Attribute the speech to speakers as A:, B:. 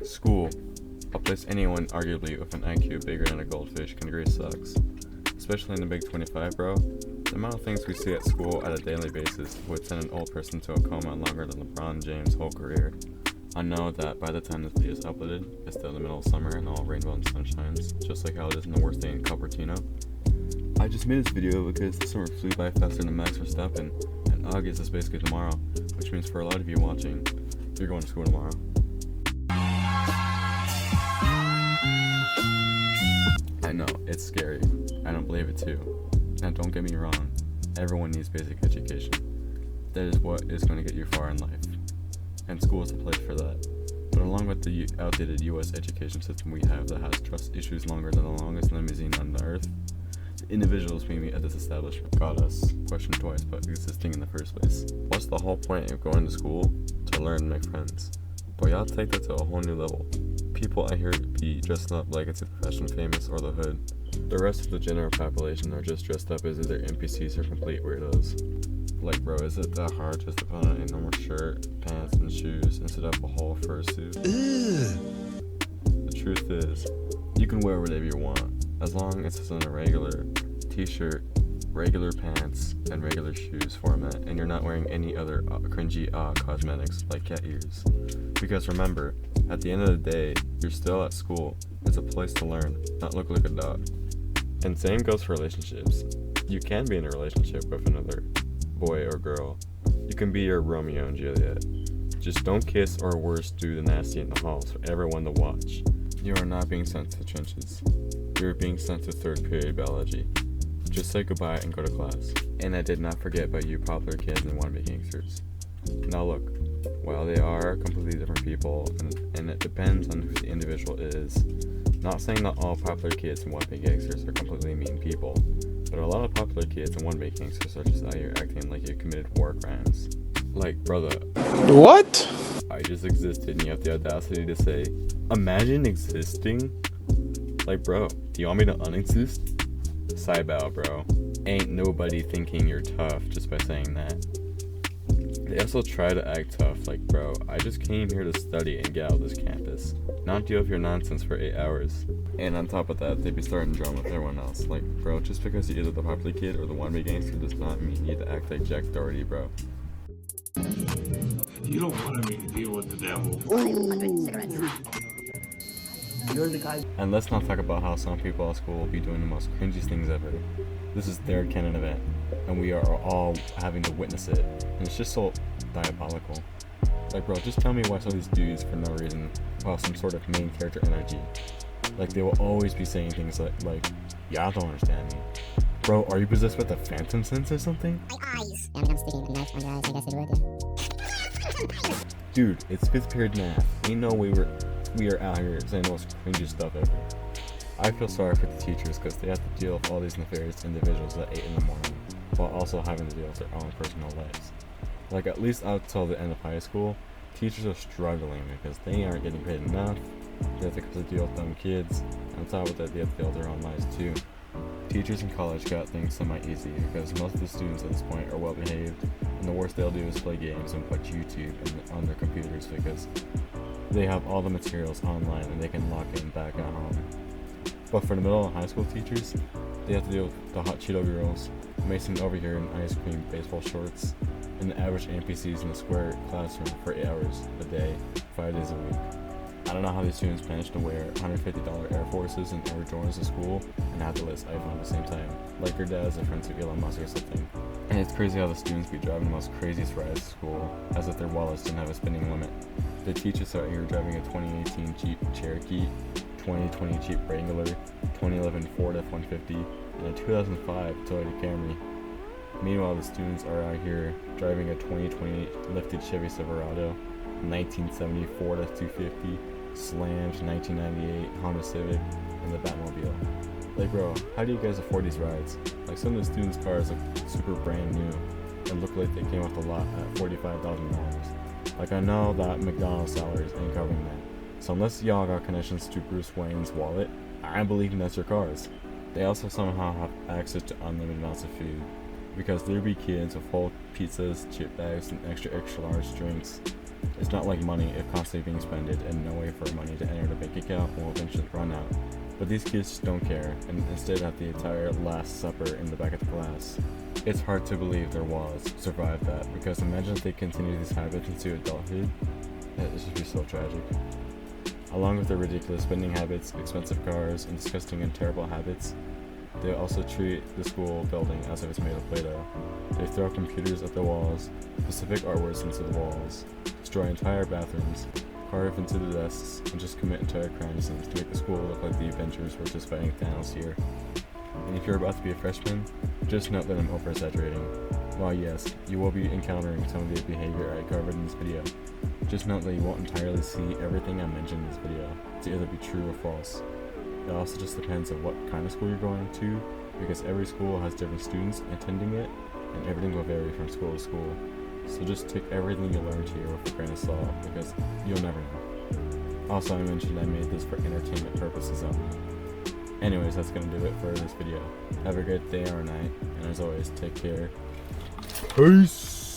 A: School, a place anyone arguably with an IQ bigger than a goldfish can agree sucks. Especially in the Big 25, bro. The amount of things we see at school at a daily basis would send an old person to a coma longer than LeBron James' whole career. I know that by the time this video is uploaded, it's still the middle of summer and all rainbow and sunshines, just like how it is in the worst day in Cupertino. I just made this video because the summer flew by faster than Max Verstappen, and August is basically tomorrow, which means for a lot of you watching, you're going to school tomorrow. I know, it's scary. I don't believe it too. Now don't get me wrong, everyone needs basic education. That is what is going to get you far in life. And school is a place for that. But along with the outdated US education system we have that has trust issues longer than the longest limousine on the earth, the individuals we meet at this establishment got us questioned twice about existing in the first place. What's the whole point of going to school? To learn and make friends. But y'all take that to a whole new level. People out here be dressed up like it's either Fashion Famous or the Hood. The rest of the general population are just dressed up as either NPCs or complete weirdos. Like, bro, is it that hard just to put on a normal shirt, pants, and shoes and set up a whole fursuit? The truth is, you can wear whatever you want, as long as it's in a regular t-shirt, regular pants, and regular shoes format, and you're not wearing any other cringy cosmetics like cat ears. Because remember, at the end of the day, you're still at school. It's a place to learn, not look like a dog. And same goes for relationships. You can be in a relationship with another boy or girl. You can be your Romeo and Juliet. Just don't kiss or worse, do the nasty in the halls for everyone to watch. You are not being sent to the trenches. You are being sent to third period biology. Just say goodbye and go to class. And I did not forget about you popular kids and wannabe gangsters. Now look, while they are completely different people, and it depends on who the individual is, not saying that all popular kids and wannabe gangsters are completely mean people, but a lot of popular kids and wannabe gangsters are just out here acting like you committed war crimes. Like, brother.
B: What?
A: I just existed and you have the audacity to say, imagine existing? Like, bro, do you want me to unexist? Sidebow, bro. Ain't nobody thinking you're tough just by saying that. They also try to act tough, like, bro, I just came here to study and get out of this campus, not deal with your nonsense for 8 hours. And on top of that, they be starting drama with everyone else. Like, bro, just because you're either the popular kid or the wannabe gangster does not mean you need to act like Jack Doherty, bro.
C: You don't want me to deal with the devil.
A: And let's not talk about how some people at school will be doing the most cringiest things ever. This is their canon event, and we are all having to witness it, and it's just so diabolical. Like, bro, just tell me why some of these dudes, for no reason, will have some sort of main character energy. Like, they will always be saying things like, y'all don't understand me. Bro, are you possessed with the phantom sense or something?
D: My eyes. I mean, I'm sticking a knife on your eyes, I guess it would, yeah.
A: Dude, it's 5th period math. Ain't no way we are out here saying the most cringy stuff ever. I feel sorry for the teachers because they have to deal with all these nefarious individuals at 8 in the morning, while also having to deal with their own personal lives. Like, at least out till the end of high school, teachers are struggling because they aren't getting paid enough, they have to deal with dumb kids, and on top of that, they have to deal with their own lives too. Teachers in college got things semi-easy because most of the students at this point are well behaved, and the worst they'll do is play games and watch YouTube on their computers because they have all the materials online and they can lock in back at home. But for the middle and high school teachers, they have to deal with the hot Cheeto girls, Mason over here in ice cream baseball shorts, and the average NPCs in the square classroom for 8 hours a day, 5 days a week. I don't know how these students manage to wear $150 Air Forces and Air Jordans to school and have the latest iPhone at the same time, like your dad's a friend to Elon Musk or something. And it's crazy how the students be driving the most craziest rides to school, as if their wallets didn't have a spending limit. The teachers out here driving a 2018 Jeep Cherokee, 2020 Jeep Wrangler, 2011 Ford F-150, and a 2005 Toyota Camry. Meanwhile, the students are out here driving a 2020 lifted Chevy Silverado, 1970 Ford F-250, slammed 1998 Honda Civic, and the Batmobile. Like, bro, how do you guys afford these rides? Like, some of the students' cars look super brand new and look like they came off the lot at $45,000. Like, I know that McDonald's salaries ain't covering that. So unless y'all got connections to Bruce Wayne's wallet, I'm believing that's your cars. They also somehow have access to unlimited amounts of food, because there be kids with whole pizzas, chip bags, and extra large drinks It's not like money if constantly being spended and no way for money to enter the bank account will eventually run out. But these kids just don't care and instead have the entire Last Supper in the back of the class. It's hard to believe their walls survived that, because imagine if they continue these habits into adulthood. It would be so tragic. Along with their ridiculous spending habits, expensive cars, and disgusting and terrible habits, they also treat the school building as if it's made of Play-Doh. They throw computers at the walls, specific artworks into the walls, destroy entire bathrooms, carve into the desks, and just commit entire crime scenes to make the school look like the Avengers were just fighting Thanos here. And if you're about to be a freshman, just note that I'm over-exaggerating. While yes, you will be encountering some of the behavior I covered in this video, just note that you won't entirely see everything I mentioned in this video to either be true or false. It also just depends on what kind of school you're going to, because every school has different students attending it, and everything will vary from school to school. So just take everything you learned here with a grain of salt, because you'll never know. Also, I mentioned I made this for entertainment purposes only. Anyways, that's gonna do it for this video. Have a great day or night, and as always, take care. Peace!